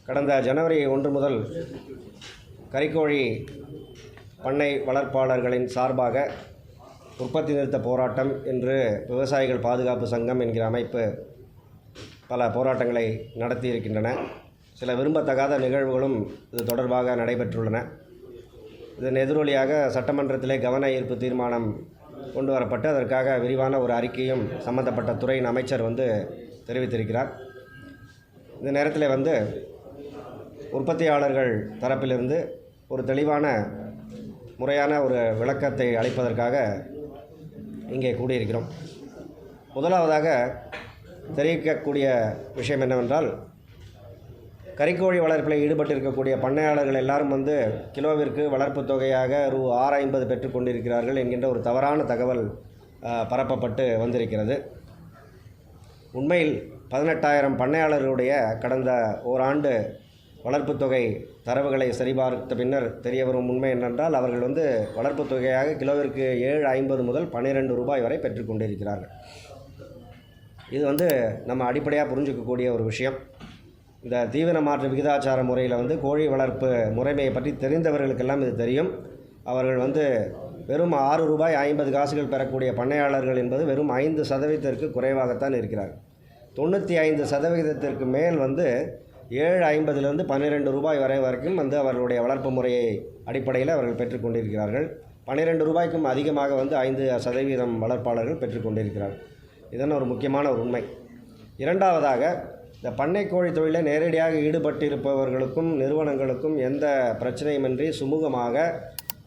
கடந்த ஜனவரி 1 முதல் கறிக்கோழி பண்ணை வளர்ப்பாளர்களின் சார்பாக உற்பத்தி நிறுத்த போராட்டம் என்று விவசாயிகள் பாதுகாப்பு சங்கம் என்கிற அமைப்பு பல போராட்டங்களை நடத்தியிருக்கின்றன. சில விரும்பத்தகாத நிகழ்வுகளும் இது தொடர்பாக நடைபெற்றுள்ளன. இதன் எதிரொலியாக சட்டமன்றத்திலே கவன ஈர்ப்பு தீர்மானம் கொண்டு வரப்பட்டு அதற்காக விரிவான ஒரு அறிக்கையும் சம்பந்தப்பட்ட துறையின் அமைச்சர் தெரிவித்திருக்கிறார். இந்த நேரத்தில் உற்பத்தியாளர்கள் தரப்பிலிருந்து ஒரு தெளிவான முறையான ஒரு விளக்கத்தை அளிப்பதற்காக இங்கே கூடியிருக்கிறோம். முதலாவதாக தெரிவிக்கக்கூடிய விஷயம் என்னவென்றால், கறிக்கோழி வளர்ப்பில் ஈடுபட்டிருக்கக்கூடிய பண்ணையாளர்கள் எல்லாரும் கிலோவிற்கு வளர்ப்பு தொகையாக ரூ. 6.50 பெற்றுக்கொண்டிருக்கிறார்கள் என்கின்ற ஒரு தவறான தகவல் பரப்பப்பட்டு வந்திருக்கிறது. உண்மையில் 18,000 பண்ணையாளர்களுடைய கடந்த ஓராண்டு வளர்ப்பு தொகை தரவுகளை சரிபார்த்த பின்னர் தெரிய வரும் உண்மை என்னென்றால், அவர்கள் வளர்ப்பு தொகையாக கிலோவிற்கு 7.50 முதல் 12 ரூபாய் வரை பெற்றுக்கொண்டிருக்கிறார்கள். இது நம்ம அடிப்படையாக புரிஞ்சிக்கக்கூடிய ஒரு விஷயம். இந்த தீவன மாற்று விகிதாச்சார முறையில் கோழி வளர்ப்பு முறைமையை பற்றி தெரிந்தவர்களுக்கெல்லாம் இது தெரியும். அவர்கள் வெறும் 6 ரூபாய் 50 காசுகள் பெறக்கூடிய பண்ணையாளர்கள் என்பது வெறும் 5% குறைவாகத்தான் இருக்கிறார்கள். 95% மேல் 7.50 12 ரூபாய் வரைக்கும் அவர்களுடைய வளர்ப்பு முறையை அடிப்படையில் அவர்கள் பெற்றுக்கொண்டிருக்கிறார்கள். 12 ரூபாய்க்கும் அதிகமாக 5% வளர்ப்பாளர்கள் பெற்றுக்கொண்டிருக்கிறார்கள். இதன் ஒரு முக்கியமான ஒரு உண்மை. இரண்டாவதாக, இந்த பண்ணை கோழி தொழிலில் நேரடியாக ஈடுபட்டிருப்பவர்களுக்கும் நிறுவனங்களுக்கும் எந்த பிரச்சனையுமின்றி சுமூகமாக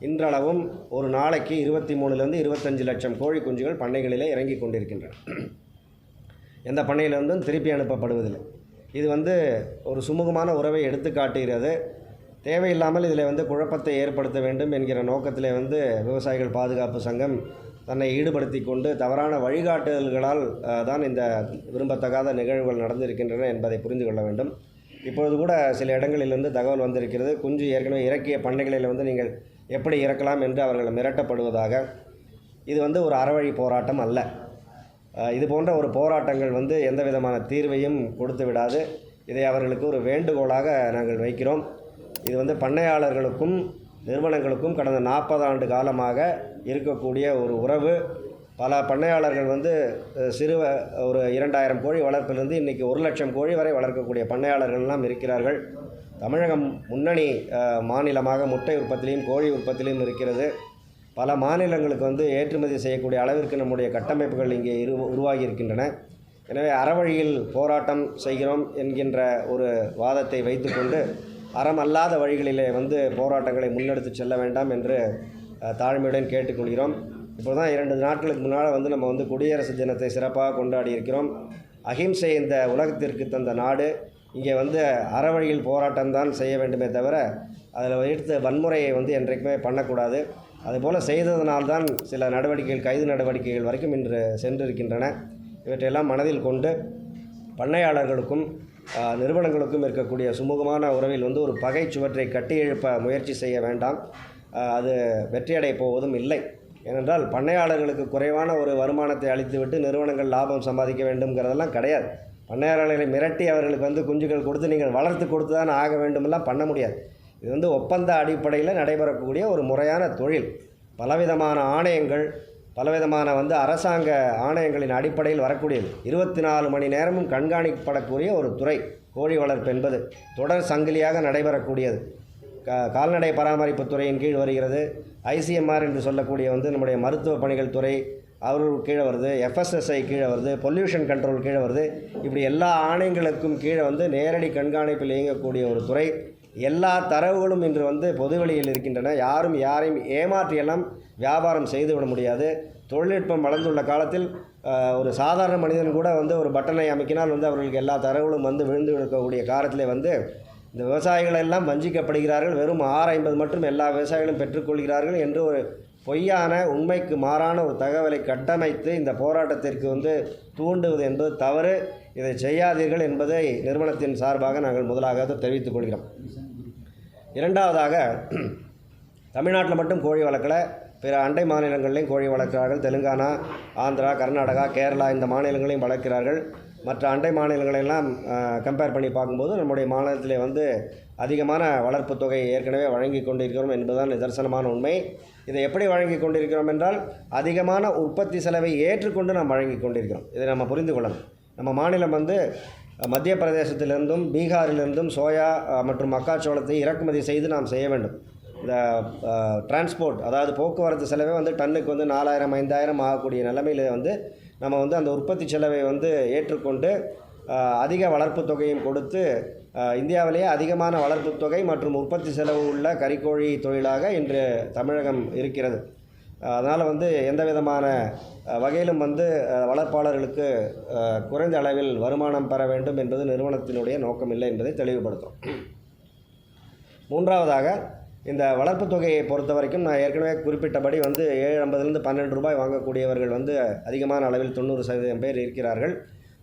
இன்றளவும் ஒரு நாளைக்கு 23 25 லட்சம் கோழி குஞ்சுகள் பண்ணைகளிலே இறங்கி கொண்டிருக்கின்றன. எந்த பண்ணையிலிருந்தும் திருப்பி அனுப்பப்படுவதில்லை. இது ஒரு சுமூகமான உறவை எடுத்து காட்டுகிறது. தேவையில்லாமல் இதில் குழப்பத்தை ஏற்படுத்த வேண்டும் என்கிற நோக்கத்தில் விவசாயிகள் பாதுகாப்பு சங்கம் தன்னை ஈடுபடுத்தி கொண்டு தவறான வழிகாட்டுதல்களால் தான் இந்த விரும்பத்தகாத நிகழ்வுகள் நடந்திருக்கின்றன என்பதை புரிந்து கொள்ள வேண்டும். இப்பொழுது கூட சில இடங்களிலிருந்து தகவல் வந்திருக்கிறது. குஞ்சு ஏற்கனவே இறக்கிய பண்ணைகளில் நீங்கள் எப்படி இறக்கலாம் என்று அவர்கள் மிரட்டப்படுவதாக. இது ஒரு அறவழி போராட்டம் அல்ல. இது போன்ற ஒரு போராட்டங்கள் எந்த விதமான தீர்வையும் கொடுத்து விடாது. இதை அவர்களுக்கு ஒரு வேண்டுகோளாக நாங்கள் வைக்கிறோம். இது பண்ணையாளர்களுக்கும் நிறுவனங்களுக்கும் கடந்த 40 ஆண்டு காலமாக இருக்கக்கூடிய ஒரு உறவு. பல பண்ணையாளர்கள் சிறு ஒரு 2000 கோழி வளர்ப்பிலிருந்து இன்றைக்கி 1 லட்சம் கோழி வரை வளர்க்கக்கூடிய பண்ணையாளர்கள்லாம் இருக்கிறார்கள். தமிழகம் முன்னணி மாநிலமாக முட்டை உற்பத்திலையும் கோழி உற்பத்திலையும் இருக்கிறது. பல மாநிலங்களுக்கு ஏற்றுமதி செய்யக்கூடிய அளவிற்கு நம்முடைய கட்டமைப்புகள் இங்கே உருவாகி இருக்கின்றன. எனவே அறவழியில் போராட்டம் செய்கிறோம் என்கின்ற ஒரு வாதத்தை வைத்துக்கொண்டு அறம் அல்லாத வழிகளிலே போராட்டங்களை முன்னெடுத்து செல்ல வேண்டாம் என்று தாழ்மையுடன் கேட்டுக்கொள்கிறோம். இப்போ தான் 2 நாட்களுக்கு முன்னால் நம்ம குடியரசு தினத்தை சிறப்பாக கொண்டாடி இருக்கிறோம். அஹிம்சை இந்த உலகத்திற்கு தந்த நாடு. இங்கே அறவழியில் போராட்டம் தான் செய்ய வேண்டுமே தவிர அதில் எடுத்த வன்முறையை என்றைக்குமே பண்ணக்கூடாது. அதுபோல் செய்ததனால்தான் சில நடவடிக்கைகள், கைது நடவடிக்கைகள் வரைக்கும் இன்று சென்றிருக்கின்றன. இவற்றையெல்லாம் மனதில் கொண்டு பண்ணையாளர்களுக்கும் நிறுவனங்களுக்கும் இருக்கக்கூடிய சுமூகமான உறவில் ஒரு பகை சுவற்றை கட்டி எழுப்ப முயற்சி செய்ய வேண்டாம். அது வெற்றியடை போவதும் இல்லை. ஏனென்றால் பண்ணையாளர்களுக்கு குறைவான ஒரு வருமானத்தை அளித்துவிட்டு நிறுவனங்கள் லாபம் சம்பாதிக்க வேண்டும்ங்கிறதெல்லாம் கிடையாது. பண்ணையாளர்களை மிரட்டி அவர்களுக்கு குஞ்சுகள் கொடுத்து நீங்கள் வளர்த்து கொடுத்து தான் ஆக வேண்டுமெல்லாம் பண்ண முடியாது. இது ஒப்பந்த அடிப்படையில் நடைபெறக்கூடிய ஒரு முறையான தொழில். பலவிதமான ஆணையங்கள், பலவிதமான அரசாங்க ஆணையங்களின் அடிப்படையில் வரக்கூடியது. 24 மணி நேரமும் கண்காணிக்கப்படக்கூடிய ஒரு துறை கோழி வளர்ப்பு என்பது. தொடர் சங்கிலியாக நடைபெறக்கூடியது. கால்நடை பராமரிப்பு துறையின் கீழ் வருகிறது. ICMR என்று சொல்லக்கூடிய நம்முடைய மருத்துவ பணிகள் துறை அவர்கள் கீழே வருது. FSSI கீழே வருது. பொல்யூஷன் கண்ட்ரோல் கீழே வருது. இப்படி எல்லா ஆணையங்களுக்கும் கீழே நேரடி கண்காணிப்பில் இயங்கக்கூடிய ஒரு துறை. எல்லா தரவுகளும் இன்று பொதுவெளியில் இருக்கின்றன. யாரும் யாரையும் ஏமாற்றியெல்லாம் வியாபாரம் செய்துவிட முடியாது. தொழில்நுட்பம் வளர்ந்துள்ள காலத்தில் ஒரு சாதாரண மனிதன் கூட ஒரு பட்டனை அமைக்கினால் அவர்களுக்கு எல்லா தரவுகளும் விழுந்து இருக்கக்கூடிய காலத்திலே இந்த விவசாயிகள் எல்லாம் வஞ்சிக்கப்படுகிறார்கள். வெறும் 6.50 மட்டும் எல்லா விவசாயிகளும் பெற்றுக்கொள்கிறார்கள் என்று ஒரு பொய்யான, உண்மைக்கு மாறான ஒரு தகவலை கட்டமைத்து இந்த போராட்டத்திற்கு தூண்டுவது என்பது தவறு. இதை செய்யாதீர்கள் என்பதை நிறுவனத்தின் சார்பாக நாங்கள் முதலாக தெரிவித்துக் கொள்கிறோம். இரண்டாவதாக, தமிழ்நாட்டில் மட்டும் கோழி வளர்க்கலை, பிற அண்டை மாநிலங்களிலையும் கோழி வளர்க்கிறார்கள். தெலுங்கானா, ஆந்திரா, கர்நாடகா, கேரளா இந்த மாநிலங்களையும் வளர்க்கிறார்கள். மற்ற அண்டை மாநிலங்களெல்லாம் கம்பேர் பண்ணி பார்க்கும்போது நம்முடைய மாநிலத்திலே வந்து அதிகமான வளர்ப்பு தொகை ஏற்கனவே வழங்கி கொண்டிருக்கிறோம் என்பதுதான் நிதர்சனமான உண்மை. இதை எப்படி வழங்கி கொண்டிருக்கிறோம் என்றால் அதிகமான உற்பத்தி செலவை ஏற்றுக்கொண்டு நாம் வழங்கி கொண்டிருக்கிறோம். இதை நம்ம புரிந்து கொள்ளணும். நம்ம மாநிலம் வந்து மத்திய பிரதேசத்திலிருந்தும் பீகாரிலிருந்தும் சோயா மற்றும் மக்காச்சோளத்தை இறக்குமதி செய்து நாம் செய்ய வேண்டும். இந்த டிரான்ஸ்போர்ட், அதாவது போக்குவரத்து செலவே வந்து டன்னுக்கு வந்து 4000 5000 ஆகக்கூடிய நிலைமையில் வந்து நம்ம வந்து அந்த உற்பத்தி செலவை வந்து ஏற்றுக்கொண்டு அதிக வளர்ப்பு தொகையும் கொடுத்து இந்தியாவிலேயே அதிகமான வளர்ப்பு தொகை மற்றும் உற்பத்தி செலவு உள்ள கறிக்கோழி தொழிலாக இன்று தமிழகம் இருக்கிறது. அதனால் வந்து எந்த விதமான வகையிலும் வந்து வளர்ப்பாளர்களுக்கு குறைந்த அளவில் வருமானம் பெற வேண்டும் என்பது நிறுவனத்தினுடைய நோக்கம் இல்லை என்பதை தெளிவுபடுத்தும். மூன்றாவதாக, இந்த வளர்ப்பு தொகையை பொறுத்த வரைக்கும் நான் ஏற்கனவே குறிப்பிட்டபடி வந்து 7.50 12 வாங்கக்கூடியவர்கள் வந்து அதிகமான அளவில் 90% பேர் இருக்கிறார்கள்.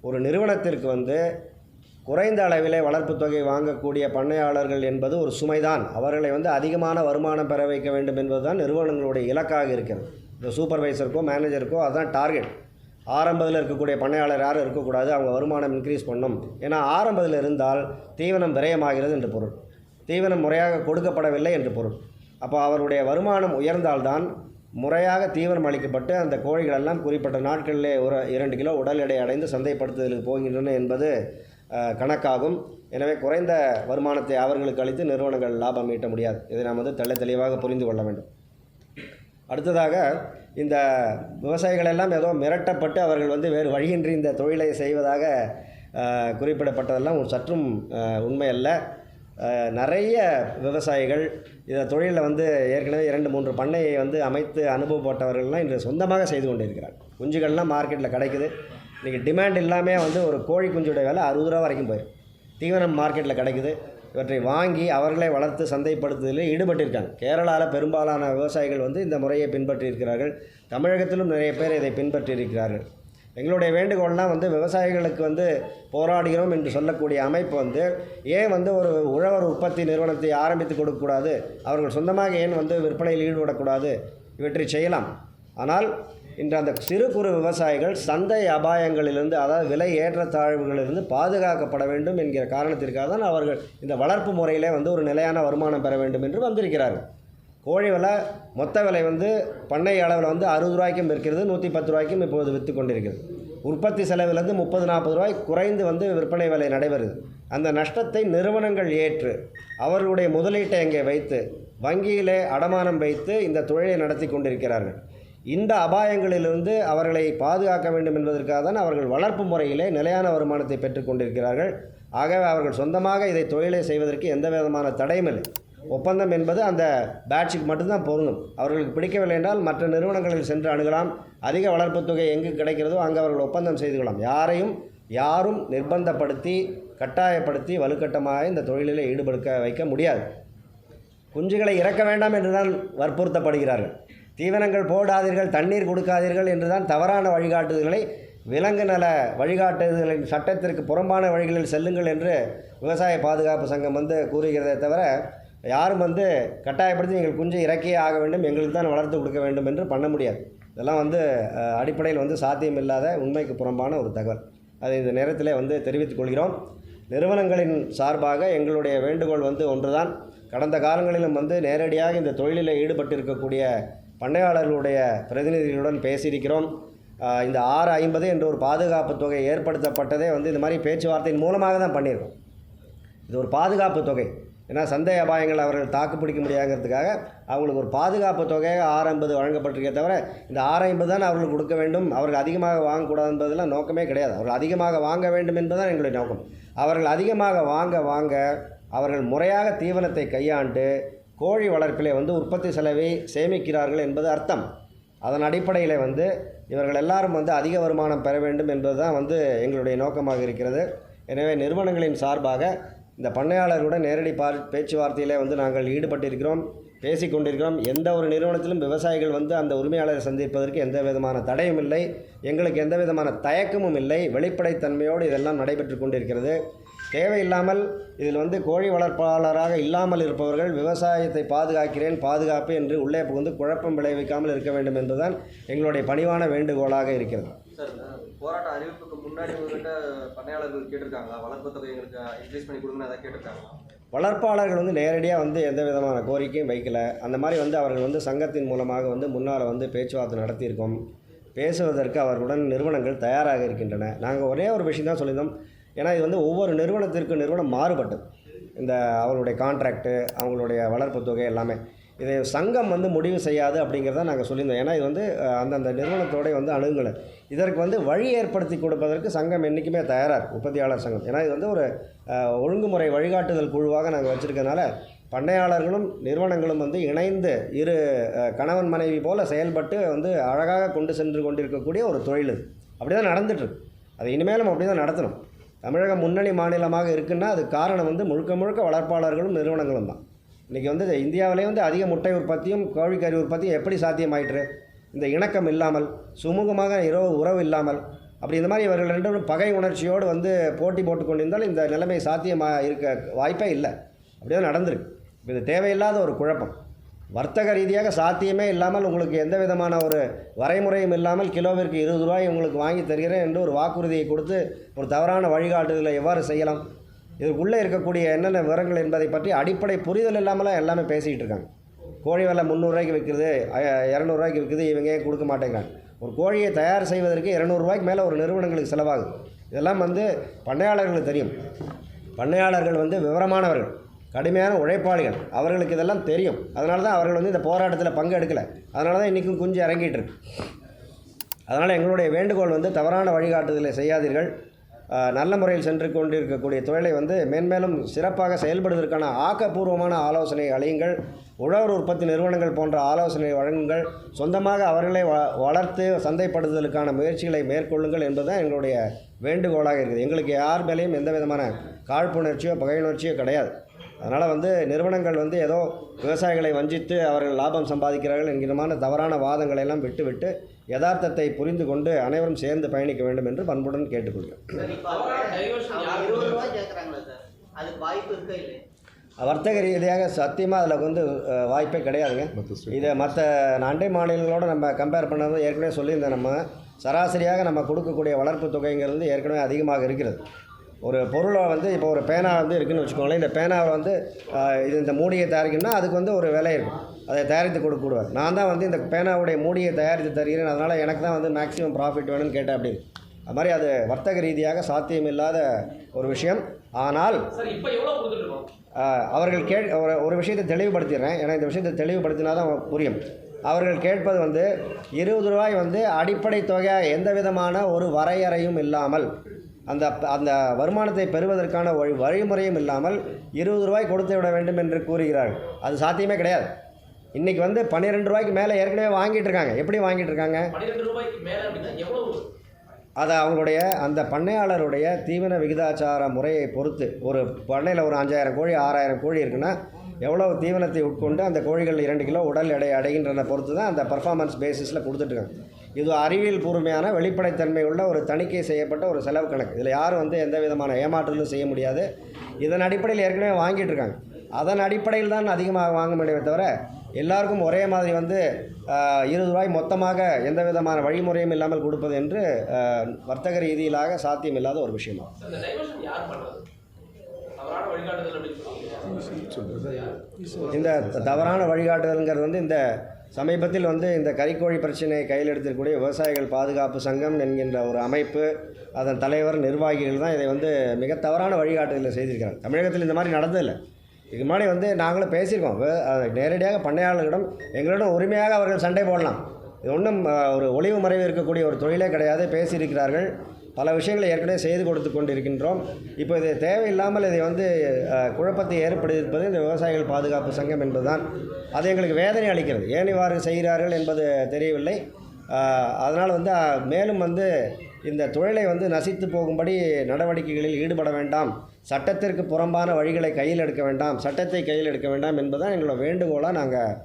ஒரு நிறுவனத்திற்கு வந்து குறைந்த அளவிலே வளர்ப்பு தொகை வாங்கக்கூடிய பண்ணையாளர்கள் என்பது ஒரு சுமைதான். அவர்களை வந்து அதிகமான வருமானம் பெற வைக்க வேண்டும் என்பதுதான் நிறுவனங்களுடைய இலக்காக இருக்கிறது. இந்த சூப்பர்வைசருக்கோ மேனேஜருக்கோ அதுதான் டார்கெட். ஆரம்பத்தில் இருக்கக்கூடிய பண்ணையாளர் யாரும் இருக்கக்கூடாது, அவங்க வருமானம் இன்க்ரீஸ் பண்ணும். ஏன்னா ஆரம்பத்தில் இருந்தால் தீவனம் விரயமாகிறது என்று பொருள், தீவனம் முறையாக கொடுக்கப்படவில்லை என்று பொருள். அப்போ அவருடைய வருமானம் உயர்ந்தால்தான் முறையாக தீவனம் அளிக்கப்பட்டு அந்த கோழிகளெல்லாம் குறிப்பிட்ட நாட்களிலே ஒரு 2 கிலோ உடல் எடை அடைந்து சந்தைப்படுத்துதலுக்கு போகின்றன என்பது கணக்காகும். எனவே குறைந்த வருமானத்தை அவர்களுக்கு அளித்து நிறுவனங்கள் லாபம் ஈட்ட முடியாது. இதை நாம் வந்து தெளிவாக புரிந்து கொள்ள வேண்டும். அடுத்ததாக, இந்த விவசாயிகள் எல்லாம் ஏதோ மிரட்டப்பட்டு அவர்கள் வந்து வேறு வழியின்றி இந்த தொழிலை செய்வதாக குறிப்பிடப்பட்டதெல்லாம் சற்றும் உண்மை அல்ல. நிறைய விவசாயிகள் இந்த தொழிலில் வந்து ஏற்கனவே 2-3 பண்ணையை வந்து அமைத்து அனுபவப்பட்டவர்கள்லாம் இன்று சொந்தமாக செய்து கொண்டு இருக்கிறார்கள். குஞ்சுகள்லாம் மார்க்கெட்டில் கிடைக்குது. இன்றைக்கி டிமாண்ட் இல்லாமல் வந்து ஒரு கோழி குஞ்சுடைய விலை 60 ரூபா வரைக்கும் போயிடும். தீவனம் மார்க்கெட்டில் கிடைக்குது. இவற்றை வாங்கி அவர்களே வளர்த்து சந்தைப்படுத்துவதில் ஈடுபட்டிருக்காங்க. கேரளாவில் பெரும்பாலான விவசாயிகள் வந்து இந்த முறையை பின்பற்றி இருக்கிறார்கள். தமிழகத்திலும் நிறைய பேர் இதை பின்பற்றி இருக்கிறார்கள். எங்களுடைய வேண்டுகோள்னால் வந்து விவசாயிகளுக்கு வந்து போராடுகிறோம் என்று சொல்லக்கூடிய அமைப்பு வந்து ஏன் வந்து ஒரு உழவர் உற்பத்தி நிறுவனத்தை ஆரம்பித்து கொடுக்கக்கூடாது, அவர்கள் சொந்தமாக ஏன் வந்து விற்பனையில் ஈடுபடக்கூடாது, இவற்றை செய்யலாம். ஆனால் இன்று அந்த சிறு குறு விவசாயிகள் சந்தை அபாயங்களிலிருந்து, அதாவது விலை ஏற்றத்தாழ்வுகளிலிருந்து பாதுகாக்கப்பட வேண்டும் என்கிற காரணத்திற்காக தான் அவர்கள் இந்த வளர்ப்பு முறையிலே வந்து ஒரு நிலையான வருமானம் பெற வேண்டும் என்று வந்திருக்கிறார்கள். கோழி விலை மொத்த விலை வந்து பண்ணை அளவில் வந்து 60 ரூபாய்க்கும் இருக்கிறது, 110 ரூபாய்க்கும் இப்போது விற்று கொண்டிருக்கிறது. உற்பத்தி செலவிலிருந்து 30-40 ரூபாய் குறைந்து வந்து விற்பனை விலை நடைபெறுது. அந்த நஷ்டத்தை நிறுவனங்கள் ஏற்று அவர்களுடைய முதலீட்டை அங்கே வைத்து வங்கியிலே அடமானம் வைத்து இந்த தொழிலை நடத்தி கொண்டிருக்கிறார்கள். இந்த அபாயங்களிலிருந்து அவர்களை பாதுகாக்க வேண்டும் என்பதற்காக தான் அவர்கள் வளர்ப்பு முறையிலே நிலையான வருமானத்தை பெற்றுக்கொண்டிருக்கிறார்கள். ஆகவே அவர்கள் சொந்தமாக இதை தொழிலை செய்வதற்கு எந்த விதமான தடையும் இல்லை. ஒப்பந்தம் என்பது அந்த பேட்சுக்கு மட்டும்தான் பொருந்தும். அவர்களுக்கு பிடிக்கவில்லை என்றால் மற்ற நிறுவனங்களில் சென்று அணுகலாம். அதிக வளர்ப்பு தொகை எங்கு கிடைக்கிறதோ அங்கே அவர்கள் ஒப்பந்தம் செய்து கொள்ளலாம். யாரும் நிர்பந்தப்படுத்தி கட்டாயப்படுத்தி வலுக்கட்டமாக இந்த தொழிலில் ஈடுபடுத்த வைக்க முடியாது. குஞ்சுகளை இறக்க வேண்டாம் என்று தான் வற்புறுத்தப்படுகிறார்கள். தீவனங்கள் போடாதீர்கள், தண்ணீர் கொடுக்காதீர்கள் என்று தான் தவறான வழிகாட்டுதல்களை, விலங்கு நல வழிகாட்டுதல்களின் சட்டத்திற்கு புறம்பான வழிகளில் செல்லுங்கள் என்று விவசாய பாதுகாப்பு சங்கம் வந்து கூறுகிறதே தவிர யாரும் வந்து கட்டாயப்படுத்தி நீங்கள் குஞ்சை இறக்கியே ஆக வேண்டும், எங்களுக்கு தான் வளர்த்து கொடுக்க வேண்டும் என்று பண்ண முடியாது. இதெல்லாம் வந்து அடிப்படையில் வந்து சாத்தியமில்லாத உண்மைக்கு புறம்பான ஒரு தகவல். அதை இந்த நேரத்திலே வந்து தெரிவித்துக் கொள்கிறோம். நிறுவனங்களின் சார்பாக எங்களுடைய வேண்டுகோள் வந்து ஒன்றுதான். கடந்த காலங்களிலும் வந்து நேரடியாக இந்த தொழிலில் ஈடுபட்டிருக்கக்கூடிய பண்ணையாளர்களுடைய பிரதிநிதிகளுடன் பேசியிருக்கிறோம். இந்த 6.50 என்ற ஒரு பாதுகாப்பு தொகை ஏற்படுத்தப்பட்டதே வந்து இந்த மாதிரி பேச்சுவார்த்தையின் மூலமாக தான் பண்ணியிருக்கோம். இது ஒரு பாதுகாப்பு தொகை. ஏன்னா சந்தை அபாயங்கள் அவர்கள் தாக்கு பிடிக்க முடியாங்கிறதுக்காக அவங்களுக்கு ஒரு பாதுகாப்பு தொகையாக 6.50 வழங்கப்பட்டிருக்கே தவிர இந்த 6.50 தான் அவர்களுக்கு கொடுக்க வேண்டும், அவர்கள் அதிகமாக வாங்கக்கூடாது என்பதெல்லாம் நோக்கமே கிடையாது. அவர்கள் அதிகமாக வாங்க வேண்டும் என்பதுதான் எங்களுடைய நோக்கம். அவர்கள் அதிகமாக வாங்க அவர்கள் முறையாக தீவனத்தை கையாண்டு கோழி வளர்ப்பிலே வந்து உற்பத்தி செலவை சேமிக்கிறார்கள் என்பது அர்த்தம். அதன் அடிப்படையில் வந்து இவர்கள் எல்லாரும் வந்து அதிக வருமானம் பெற வேண்டும் என்பது தான் வந்து எங்களுடைய நோக்கமாக இருக்கிறது. எனவே நிறுவனங்களின் சார்பாக இந்த பண்ணையாளர்களுடன் நேரடி பேச்சுவார்த்தையிலே வந்து நாங்கள் ஈடுபட்டிருக்கிறோம், பேசிக்கொண்டிருக்கிறோம். எந்த ஒரு நிறுவனத்திலும் விவசாயிகள் வந்து அந்த உரிமையாளரை சந்திப்பதற்கு எந்த விதமான தடையும் இல்லை, எங்களுக்கு எந்த விதமான தயக்கமும் இல்லை. வெளிப்படைத்தன்மையோடு இதெல்லாம் நடைபெற்று கொண்டிருக்கிறது. தேவையில்லாமல் இதில் வந்து கோழி வளர்ப்பாளராக இல்லாமல் இருப்பவர்கள் விவசாயத்தை பாதுகாப்பு என்று உள்ளே புகுந்து குழப்பம் விளைவிக்காமல் இருக்க வேண்டும் என்பதுதான் எங்களுடைய பணிவான வேண்டுகோளாக இருக்கிறது. சார், போராட்ட அறிவிப்புக்கு முன்னாடி உங்ககிட்ட பண்ணையாளர்கள் கேட்டிருக்காங்களா? வளர்ப்பு தொகை எங்களுக்கு இன்க்ரீஸ் பண்ணி கொடுங்கன்னு அதை கேட்டிருக்காங்களா? வளர்ப்பாளர்கள் வந்து நேரடியாக வந்து எந்த விதமான கோரிக்கையும் வைக்கல. அந்த மாதிரி வந்து அவர்கள் வந்து சங்கத்தின் மூலமாக வந்து முன்னால் வந்து பேச்சுவார்த்தை நடத்தியிருக்கோம். பேசுவதற்கு அவர்களுடன் நிறுவனங்கள் தயாராக இருக்கின்றன. நாங்கள் ஒரே ஒரு விஷயம் தான் சொல்லியிருந்தோம். ஏன்னா இது வந்து ஒவ்வொரு நிறுவனம் மாறுபட்டது. இந்த அவர்களுடைய கான்ட்ராக்டு, அவங்களுடைய வளர்ப்பு தொகை எல்லாமே. இதை சங்கம் வந்து முடிவு செய்யாது அப்படிங்கிறத நாங்கள் சொல்லியிருந்தோம். ஏன்னா இது வந்து அந்தந்த நிறுவனத்தோட வந்து அணுகுங்களை இதற்கு வந்து வழி ஏற்படுத்தி கொடுப்பதற்கு சங்கம் என்றைக்குமே தயாராக இருக்கும், உற்பத்தியாளர் சங்கம். ஏன்னா இது வந்து ஒரு ஒழுங்குமுறை வழிகாட்டுதல் குழுவாக நாங்கள் வச்சுருக்கனால பண்ணையாளர்களும் நிறுவனங்களும் வந்து இணைந்து இரு கணவன் மனைவி போல் செயல்பட்டு வந்து அழகாக கொண்டு சென்று கொண்டிருக்கக்கூடிய ஒரு தொழில் இது. அப்படி தான் நடந்துகிட்ருக்கு. அது இனிமேலும் அப்படி தான் நடத்தணும். தமிழகம் முன்னணி மாநிலமாக இருக்குன்னா அது காரணம் வந்து முழுக்க முழுக்க வளர்ப்பாளர்களும் நிறுவனங்களும் தான். இன்றைக்கி வந்து இந்தியாவிலே வந்து அதிக முட்டை உற்பத்தியும் கோழிக்கறி உற்பத்தியும் எப்படி சாத்தியமாயிற்று? இந்த இணக்கம் இல்லாமல், சுமூகமாக உறவு இல்லாமல், அப்படி இந்த மாதிரி இவர்கள் ரெண்டும் பகை உணர்ச்சியோடு வந்து போட்டி போட்டு கொண்டிருந்தால் இந்த நிலைமை சாத்தியமாக இருக்க வாய்ப்பே இல்லை. அப்படியே நடந்திருக்கு. இது தேவையில்லாத ஒரு குழப்பம். வர்த்தக ரீதியாக சாத்தியமே இல்லாமல் உங்களுக்கு எந்த விதமான ஒரு வரைமுறையும் இல்லாமல் கிலோவிற்கு 20 ரூபாய் உங்களுக்கு வாங்கி தருகிறேன் என்று ஒரு வாக்குறுதியை கொடுத்து ஒரு தவறான வழிகாட்டுதலை எவ்வாறு செய்யலாம்? இதுக்குள்ளே இருக்கக்கூடிய என்னென்ன விவரங்கள் என்பதை பற்றி அடிப்படை புரிதல் இல்லாமலாம் எல்லாமே பேசிக்கிட்டு இருக்காங்க. கோழி விலை 300 ரூபாய்க்கு விற்கிறது, 200 ரூபாய்க்கு விற்குது, இவங்க ஏன் கொடுக்க மாட்டேங்கிறாங்க? ஒரு கோழியை தயார் செய்வதற்கு 200 ரூபாய்க்கு மேலே ஒரு நிறுவனங்களுக்கு செலவாகுது. இதெல்லாம் வந்து பண்ணையாளர்களுக்கு தெரியும். பண்ணையாளர்கள் வந்து விவரமானவர்கள், கடுமையான உழைப்பாளிகள். அவர்களுக்கு இதெல்லாம் தெரியும். அதனால தான் அவர்கள் வந்து இந்த போராட்டத்தில் பங்கு எடுக்கலை. அதனால தான் இன்றைக்கும் குஞ்சு இறங்கிட்டு இருக்கு. அதனால் எங்களுடைய வேண்டுகோள் வந்து தவறான வழிகாட்டுதலை செய்யாதீர்கள். நல்ல முறையில் சென்று கொண்டிருக்கக்கூடிய தொழிலை வந்து மேன்மேலும் சிறப்பாக செயல்படுவதற்கான ஆக்கப்பூர்வமான ஆலோசனை அளியுங்கள். உழவர் உற்பத்தி நிறுவனங்கள் போன்ற ஆலோசனை வழங்குங்கள். சொந்தமாக அவர்களை வளர்த்து சந்தைப்படுத்துதலுக்கான முயற்சிகளை மேற்கொள்ளுங்கள் என்பதுதான் எங்களுடைய வேண்டுகோளாக இருக்குது. எங்களுக்கு யார் மேலேயும் எந்த விதமான காழ்ப்புணர்ச்சியோ பகையுணர்ச்சியோ கிடையாது. அதனால் வந்து நிறுவனங்கள் வந்து ஏதோ விவசாயிகளை வஞ்சித்து அவர்கள் லாபம் சம்பாதிக்கிறார்கள் என்கிறமான தவறான வாதங்களை எல்லாம் விட்டுவிட்டு யதார்த்தத்தை புரிந்து கொண்டு அனைவரும் சேர்ந்து பயணிக்க வேண்டும் என்று பண்புடன் கேட்டுக்கொள்கிறேன். வர்த்தக ரீதியாக சத்தியமாக அதில் வந்து வாய்ப்பே கிடையாதுங்க. இதை மற்ற அண்டை மாநிலங்களோடு நம்ம கம்பேர் பண்ணது ஏற்கனவே சொல்லியிருந்தேன். நம்ம சராசரியாக நம்ம கொடுக்கக்கூடிய வளர்ப்பு தொகைங்கிறது ஏற்கனவே அதிகமாக இருக்கிறது. ஒரு பொருளை வந்து இப்போ ஒரு பேனா வந்து இருக்குதுன்னு வச்சுக்கோங்களேன். இந்த பேனாவை வந்து இந்த மூடியை தயாரிக்கணும்னா அதுக்கு வந்து ஒரு விலை இருக்கும். அதை தயாரித்து கொடுக்கூடாது. நான் தான் வந்து இந்த பேனாவுடைய மூடியை தயாரித்து தருகிறேன், அதனால் எனக்கு தான் வந்து மேக்ஸிமம் ப்ராஃபிட் வேணும்னு கேட்டேன் அப்படின்னு. அது மாதிரி அது வர்த்தக ரீதியாக சாத்தியமில்லாத ஒரு விஷயம். ஆனால் அவர்கள் ஒரு விஷயத்தை தெளிவுபடுத்திடுறேன். ஏன்னா இந்த விஷயத்தை தெளிவுபடுத்தினா தான் புரியும். அவர்கள் கேட்பது வந்து 20 ரூபாய் வந்து அடிப்படை தொகையாக எந்த விதமான ஒரு வரையறையும் இல்லாமல், அந்த வருமானத்தை பெறுவதற்கான வழிமுறையும் இல்லாமல் 20 ரூபாய் கொடுத்து விட வேண்டும் என்று கூறுகிறார்கள். அது சாத்தியமே கிடையாது. இன்றைக்கி வந்து 12 ரூபாய்க்கு மேலே ஏற்கனவே வாங்கிட்டு இருக்காங்க. எப்படி வாங்கிட்டு இருக்காங்க? 12 ரூபாய்க்கு மேலே அப்படின்னா எவ்வளவு? அதை அவங்களுடைய அந்த பண்ணையாளருடைய தீவன விகிதாச்சார முறையை பொறுத்து, ஒரு பண்ணையில் ஒரு 5000 கோழி 6000 கோழி இருக்குன்னா எவ்வளோ தீவனத்தை உட்கொண்டு அந்த கோழிகள் 2 கிலோ உடல் எடை அடைகின்றன பொறுத்து தான் அந்த பர்ஃபார்மன்ஸ் பேசிஸில் கொடுத்துட்ருக்காங்க. இது அறிவியல் பூர்வமான வெளிப்படைத்தன்மை உள்ள ஒரு தணிக்கை செய்யப்பட்ட ஒரு செலவு கணக்கு. இதில் யாரும் வந்து எந்த விதமான ஏமாற்றலும் செய்ய முடியாது. இதன் அடிப்படையில் ஏற்கனவே வாங்கிட்டு இருக்காங்க. அதன் அடிப்படையில் தான் அதிகமாக வாங்க முடியுமே தவிர எல்லாருக்கும் ஒரே மாதிரி வந்து 20 ரூபாய் மொத்தமாக எந்த விதமான வழிமுறையும் இல்லாமல் கொடுப்பது என்று வர்த்தக ரீதியிலாக சாத்தியமில்லாத ஒரு விஷயமா. இந்த தவறான வழிகாட்டுதல்ங்கிறது வந்து இந்த சமீபத்தில் வந்து இந்த கறிக்கோழி பிரச்சனையை கையில் எடுத்திருக்கக்கூடிய விவசாயிகள் பாதுகாப்பு சங்கம் என்கின்ற ஒரு அமைப்பு, அதன் தலைவர், நிர்வாகிகள் தான் இதை வந்து மிக தவறான வழிகாட்டுதலை செய்திருக்கிறாங்க. தமிழகத்தில் இந்த மாதிரி நடந்ததில்லை. இதுக்கு முன்னாடி வந்து நாங்களும் பேசியிருக்கோம். நேரடியாக பண்ணையாளர்களிடம் எங்களிடம் உரிமையாக அவர்கள் சண்டை போடலாம். இது ஒன்றும் ஒரு ஒளிவு மறைவு இருக்கக்கூடிய ஒரு தொழிலே கிடையாது. பேசியிருக்கிறார்கள். பல விஷயங்களை ஏற்கனவே செய்து கொடுத்து கொண்டிருக்கின்றோம். இப்போ இது தேவையில்லாமல் இதை வந்து குழப்பத்தை ஏற்படுத்தியிருப்பது இந்த விவசாயிகள் பாதுகாப்பு சங்கம் என்பதுதான். அது எங்களுக்கு வேதனை அளிக்கிறது. ஏன் இவ்வாறு செய்கிறார்கள் என்பது தெரியவில்லை. அதனால் வந்து மேலும் வந்து இந்த தொழிலை வந்து நசித்து போகும்படி நடவடிக்கைகளில் ஈடுபட வேண்டாம், சட்டத்திற்கு புறம்பான வழிகளை கையில் எடுக்க வேண்டாம், சட்டத்தை கையில் எடுக்க வேண்டாம் என்பதுதான் எங்களோட வேண்டுகோளாக நாங்கள்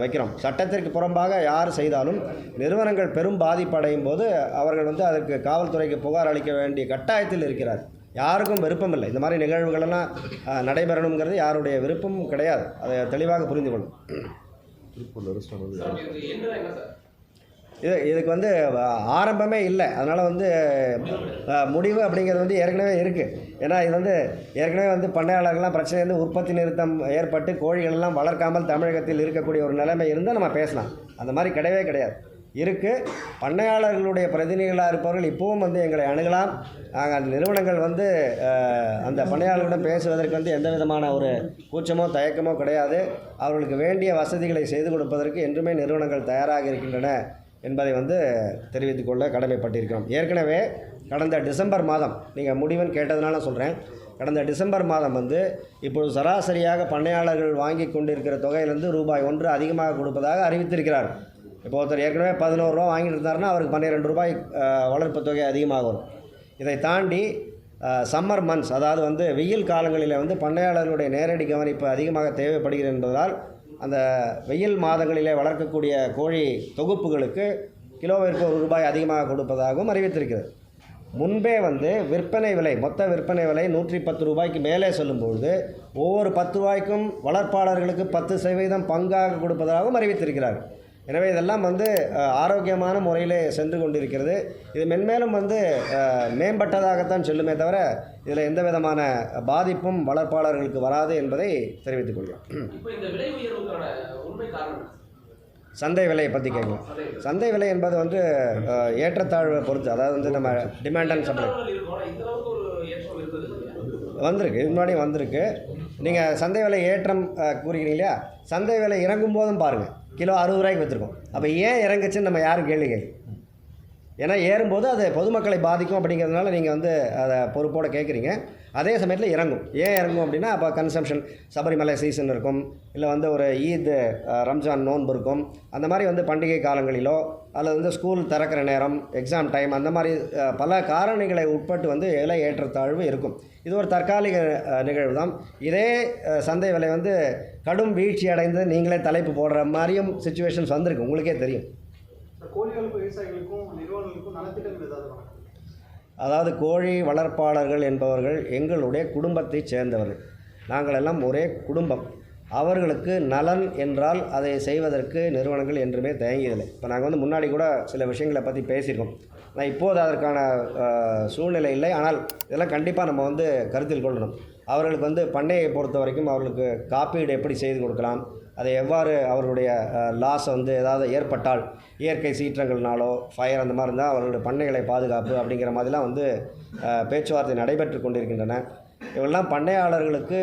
வைக்கிறோம். சட்டத்திற்கு புறம்பாக யார் செய்தாலும் நிறுவனங்கள் பெரும் பாதிப்படையும் போது அவர்கள் வந்து அதற்கு காவல்துறைக்கு புகார் அளிக்க வேண்டிய கட்டாயத்தில் இருக்கிறார். யாருக்கும் விருப்பம் இல்லை. இந்த மாதிரி நிகழ்வுகளெல்லாம் நடைபெறணுங்கிறது யாருடைய விருப்பமும் கிடையாது. அதை தெளிவாக புரிந்து கொள்ளும். இதுக்கு வந்து ஆரம்பமே இல்லை. அதனால் வந்து முடிவு அப்படிங்கிறது வந்து ஏற்கனவே இருக்குது. ஏன்னா இது வந்து ஏற்கனவே வந்து பண்ணையாளர்கள்லாம் பிரச்சனை வந்து உற்பத்தி நிறுத்தம் ஏற்பட்டு கோழிகளெல்லாம் வளர்க்காமல் தமிழகத்தில் இருக்கக்கூடிய ஒரு நிலைமை இருந்தால் நம்ம பேசலாம். அந்த மாதிரி கிடையவே கிடையாது. இருக்குது. பண்ணையாளர்களுடைய பிரதிநிதிகளாக இருப்பவர்கள் இப்போவும் வந்து எங்களை அணுகலாம். நாங்கள் அந்த நிறுவனங்கள் வந்து அந்த பண்ணையாளர்களிடம் பேசுவதற்கு வந்து எந்த விதமான ஒரு கூச்சமோ தயக்கமோ கிடையாது. அவர்களுக்கு வேண்டிய வசதிகளை செய்து கொடுப்பதற்கு என்றுமே நிறுவனங்கள் தயாராக இருக்கின்றன என்பதை வந்து தெரிவித்துக்கொள்ள கடமைப்பட்டிருக்கிறோம். ஏற்கனவே கடந்த டிசம்பர் மாதம், நீங்கள் முடிவுன்னு கேட்டதுனால சொல்கிறேன், கடந்த டிசம்பர் மாதம் வந்து இப்பொழுது சராசரியாக பண்ணையாளர்கள் வாங்கி கொண்டிருக்கிற தொகையிலிருந்து ரூபாய் 1 அதிகமாக கொடுப்பதாக அறிவித்திருக்கிறார். இப்போ ஒருத்தர் ஏற்கனவே 11 ரூபா வாங்கிட்டு இருந்தாருன்னா அவருக்கு 12 ரூபாய் வளர்ப்பு தொகை அதிகமாக வரும். இதை தாண்டி சம்மர் மந்த்ஸ், அதாவது வந்து வெயில் காலங்களில் வந்து பண்ணையாளர்களுடைய நேரடி கவனிப்பு அதிகமாக தேவைப்படுகிறது என்பதால் அந்த வெயில் மாதங்களிலே வளர்க்கக்கூடிய கோழி தொகுப்புகளுக்கு கிலோவிற்கு 1 ரூபாய் அதிகமாக கொடுப்பதாகவும் அறிவித்திருக்கிறது. முன்பே வந்து விற்பனை விலை, மொத்த விற்பனை விலை 110 ரூபாய்க்கு மேலே சொல்லும்பொழுது ஒவ்வொரு 10 ரூபாய்க்கும் வளர்ப்பாளர்களுக்கு 10% பங்காக கொடுப்பதாகவும் அறிவித்திருக்கிறார். எனவே இதெல்லாம் வந்து ஆரோக்கியமான முறையிலே சென்று கொண்டிருக்கிறது. இது மென்மேலும் வந்து மேம்பட்டதாகத்தான் சொல்லுமே தவிர இதில் எந்த விதமான பாதிப்பும் வளர்ப்பாளர்களுக்கு வராது என்பதை தெரிவித்துக் கொள்கிறோம். சந்தை விலையை பற்றி கேட்கலாம். சந்தை விலை என்பது வந்து ஏற்றத்தாழ்வை பொறுத்து, அதாவது வந்து நம்ம டிமாண்ட் அண்ட் சப்ளை வந்திருக்கு, இது முன்னாடி வந்திருக்கு. நீங்கள் சந்தை விலை ஏற்றம் கூறுகிறீங்க இல்லையா, சந்தை விலை இறங்கும் போதும் பாருங்கள் கிலோ 60 ரூபாய்க்கு வச்சுருக்கோம். அப்போ ஏன் இறங்குச்சுன்னு நம்ம யாரும் கேள்வி கேட்கும். ஏன்னா ஏறும்போது அது பொதுமக்களை பாதிக்கும் அப்படிங்கிறதுனால நீங்கள் வந்து அதை பொறுப்போடு கேட்குறீங்க. அதே சமயத்தில் இறங்கும். ஏன் இறங்கும் அப்படின்னா அப்போ கன்சம்ஷன், சபரிமலை சீசன் இருக்கும், இல்லை வந்து ஒரு ஈத் ரம்ஜான் நோன்பு இருக்கும், அந்த மாதிரி வந்து பண்டிகை காலங்களிலோ அல்லது வந்து ஸ்கூல் திறக்கிற நேரம், எக்ஸாம் டைம், அந்த மாதிரி பல காரணிகளை உட்பட்டு வந்து விலை ஏற்றத்தாழ்வு இருக்கும். இது ஒரு தற்காலிக நிகழ்வு தான். இதே சந்தை விலை வந்து கடும் வீழ்ச்சி அடைந்து நீங்களே தலைப்பு போடுற மாதிரியும் சுச்சுவேஷன்ஸ் வந்திருக்கு, உங்களுக்கே தெரியும். அதாவது கோழி வளர்ப்பாளர்கள் என்பவர்கள் எங்களுடைய குடும்பத்தை சேர்ந்தவர்கள். நாங்கள் எல்லாம் ஒரே குடும்பம். அவர்களுக்கு நலன் என்றால் அதை செய்வதற்கு நிறுவனங்கள் என்றுமே தயங்கியதில்லை. இப்போ நாங்கள் வந்து முன்னாடி கூட சில விஷயங்களை பற்றி பேசியிருக்கோம். நான் இப்போது அதற்கான சூழ்நிலை இல்லை. ஆனால் இதெல்லாம் கண்டிப்பாக நம்ம வந்து கருத்தில் கொள்ளணும். அவர்களுக்கு வந்து பண்ணையை பொறுத்த வரைக்கும் அவர்களுக்கு காப்பீடு எப்படி செய்து கொடுக்கலாம், அதை எவ்வாறு அவர்களுடைய லாஸ் வந்து ஏதாவது ஏற்பட்டால், இயற்கை சீற்றங்கள்னாலோ ஃபயர் அந்த மாதிரி இருந்தால் அவர்களுடைய பண்ணைகளை பாதுகாப்பு அப்படிங்கிற மாதிரிலாம் வந்து பேச்சுவார்த்தை நடைபெற்று கொண்டிருக்கின்றன. இவெல்லாம் பண்ணையாளர்களுக்கு,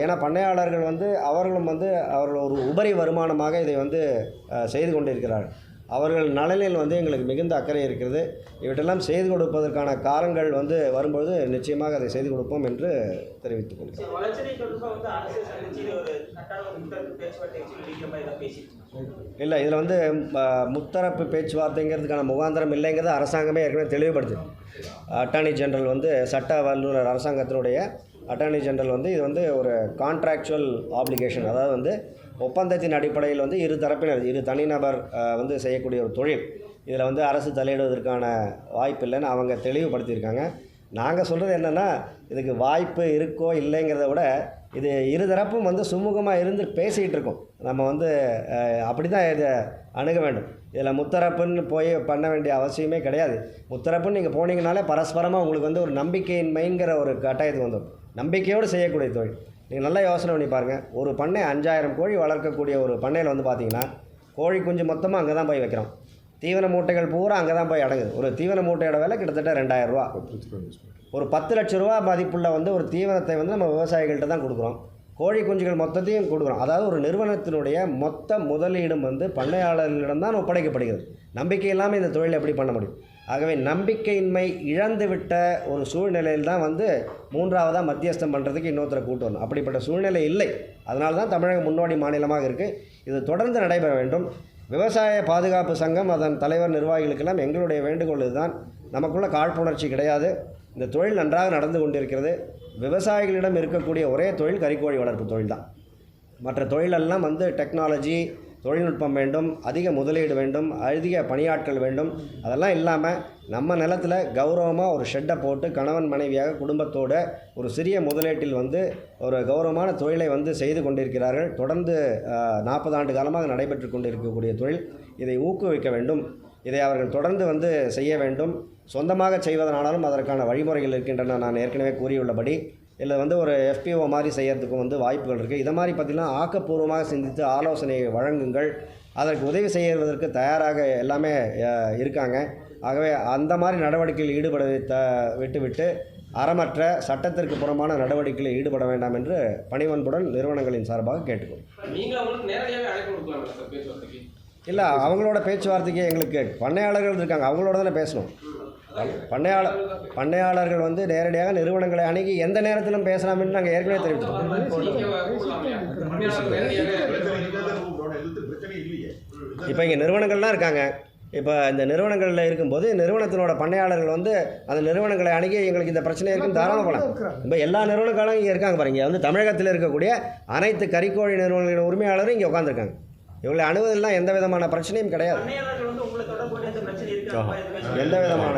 ஏன்னா பண்ணையாளர்கள் வந்து அவர்களும் வந்து அவர்கள் ஒரு உபரி வருமானமாக இதை வந்து செய்து கொண்டிருக்கிறார்கள். அவர்கள் நலனில் வந்து எங்களுக்கு மிகுந்த அக்கறை இருக்கிறது. இவற்றெல்லாம் செய்து கொடுப்பதற்கான காலங்கள் வந்து வரும்பொழுது நிச்சயமாக அதை செய்து கொடுப்போம் என்று தெரிவித்துக் கொள்கிறேன். இல்லை, இதில் வந்து முத்தரப்பு பேச்சுவார்த்தைங்கிறதுக்கான முகாந்திரம் இல்லைங்கிறத அரசாங்கமே ஏற்கனவே தெளிவுபடுத்து. அட்டார்னி ஜெனரல் வந்து சட்ட வல்லுநர், அரசாங்கத்தினுடைய அட்டார்னி ஜெனரல் வந்து இது வந்து ஒரு கான்ட்ராக்சுவல் ஆப்ளிகேஷன், அதாவது வந்து ஒப்பந்தத்தின் அடிப்படையில் வந்து இரு தரப்பினர், இரு தனிநபர் வந்து செய்யக்கூடிய ஒரு தொழில். இதில் வந்து அரசு தலையிடுவதற்கான வாய்ப்பு இல்லைன்னு அவங்க தெளிவுபடுத்தியிருக்காங்க. நாங்கள் சொல்கிறது என்னென்னா, இதுக்கு வாய்ப்பு இருக்கோ இல்லைங்கிறத விட இது இருதரப்பும் வந்து சுமூகமாக இருந்து பேசிகிட்டு இருக்கோம். நம்ம வந்து அப்படி தான் இதை அணுக வேண்டும். இதில் முத்தரப்புன்னு போய் பண்ண வேண்டிய அவசியமே கிடையாது. முத்தரப்புன்னு நீங்கள் போனீங்கனாலே பரஸ்பரமாக உங்களுக்கு வந்து ஒரு நம்பிக்கையின்மைங்கிற ஒரு கட்டாயத்துக்கு வந்துடும். நம்பிக்கையோடு செய்யக்கூடிய தொழில். நீங்கள் நல்லா யோசனை பண்ணி பாருங்கள். ஒரு பண்ணை 5000 கோழி வளர்க்கக்கூடிய ஒரு பண்ணையில் வந்து பார்த்தீங்கன்னா கோழி குஞ்சு மொத்தமாக அங்கே தான் போய் வைக்கிறோம். தீவன மூட்டைகள் பூரா அங்கே தான் போய் அடங்குது. ஒரு தீவன மூட்டையோட விலை கிட்டத்தட்ட 2000 ரூபா. ஒரு 10 லட்ச ரூபா மதிப்புள்ள வந்து ஒரு தீவனத்தை வந்து நம்ம விவசாயிகள்கிட்ட தான் கொடுக்குறோம். கோழி குஞ்சுகள் மொத்தத்தையும் கொடுக்குறோம். அதாவது ஒரு நிறுவனத்தினுடைய மொத்த முதலீடும் வந்து பண்ணையாளர்களிடம் தான் ஒப்படைக்கப்படுகிறது. நம்பிக்கை இல்லாமல் இந்த தொழில் எப்படி பண்ண முடியும்? ஆகவே நம்பிக்கையின்மை இழந்துவிட்ட ஒரு சூழ்நிலையில் தான் வந்து மூன்றாவதாக மத்தியஸ்தம் பண்ணுறதுக்கு இன்னொருத்தரை கூட்டு வரணும். அப்படிப்பட்ட சூழ்நிலை இல்லை. அதனால தான் தமிழகம் முன்னோடி மாநிலமாக இருக்குது. இது தொடர்ந்து நடைபெற வேண்டும். விவசாய பாதுகாப்பு சங்கம், அதன் தலைவர், நிர்வாகிகளுக்கெல்லாம் எங்களுடைய வேண்டுகோள் இதுதான். நமக்குள்ள காழ்ப்புணர்ச்சி கிடையாது. இந்த தொழில் நன்றாக நடந்து கொண்டிருக்கிறது. விவசாயிகளிடம் இருக்கக்கூடிய ஒரே தொழில் கறிக்கோழி வளர்ப்பு தொழில் தான். மற்ற தொழிலெல்லாம் வந்து டெக்னாலஜி, தொழில்நுட்பம் வேண்டும், அதிக முதலீடு வேண்டும், அதிக பணியாட்கள் வேண்டும். அதெல்லாம் இல்லாமல் நம்ம நிலத்தில் கௌரவமாக ஒரு ஷெட்டை போட்டு கணவன் மனைவியாக குடும்பத்தோடு ஒரு சிறிய முதலீட்டில் வந்து ஒரு கௌரவமான தொழிலை வந்து செய்து கொண்டிருக்கிறார்கள். தொடர்ந்து 40 ஆண்டு காலமாக நடைபெற்று கொண்டிருக்கக்கூடிய தொழில். இதை ஊக்குவிக்க வேண்டும். இதை அவர்கள் தொடர்ந்து வந்து செய்ய வேண்டும். சொந்தமாக செய்வதனாலும் அதற்கான வழிமுறைகள் இருக்கின்றன. நான் ஏற்கனவே கூறியுள்ளபடி இதில் வந்து ஒரு FPO மாதிரி செய்யறதுக்கும் வந்து வாய்ப்புகள் இருக்குது. இதை மாதிரி பார்த்திங்கன்னா ஆக்கப்பூர்வமாக சிந்தித்து ஆலோசனை வழங்குங்கள். அதற்கு உதவி செய்வதற்கு தயாராக எல்லாமே இருக்காங்க. ஆகவே அந்த மாதிரி நடவடிக்கையில் ஈடுபட விட்டுவிட்டு அறமற்ற சட்டத்திற்கு புறமான நடவடிக்கைகளில் ஈடுபட வேண்டாம் என்று பணிவன்புடன் நிறுவனங்களின் சார்பாக கேட்டுக்கொள்கிறோம். இல்லை, அவங்களோட பேச்சுவார்த்தைக்கு எங்களுக்கு பண்ணையாளர்கள் இருக்காங்க, அவங்களோட தானே பேசணும். பண்ணையாளர்கள் வந்து நேரடியாக நிறுவனங்களை அணுகி எந்த நேரத்திலும் பேசலாம் என்று நாங்கள் ஏற்கனவே தெரிவித்தோம். இப்போ இங்கே நிறுவனங்கள்லாம் இருக்காங்க. இப்போ இந்த நிறுவனங்களில் இருக்கும்போது நிறுவனத்தினோட பண்ணையாளர்கள் வந்து அந்த நிறுவனங்களை அணுகி எங்களுக்கு இந்த பிரச்சனை இருக்குன்னு தாராளமாக போகலாம். இப்போ எல்லா நிறுவனங்களும் இங்கே இருக்காங்க பாருங்க. வந்து தமிழகத்தில் இருக்கக்கூடிய அனைத்து கறிக்கோழி நிறுவனங்களின் உரிமையாளரும் இங்கே உட்காந்துருக்காங்க. இவங்களை அணுவதெல்லாம் எந்த விதமான பிரச்சனையும் கிடையாது. எந்த விதமான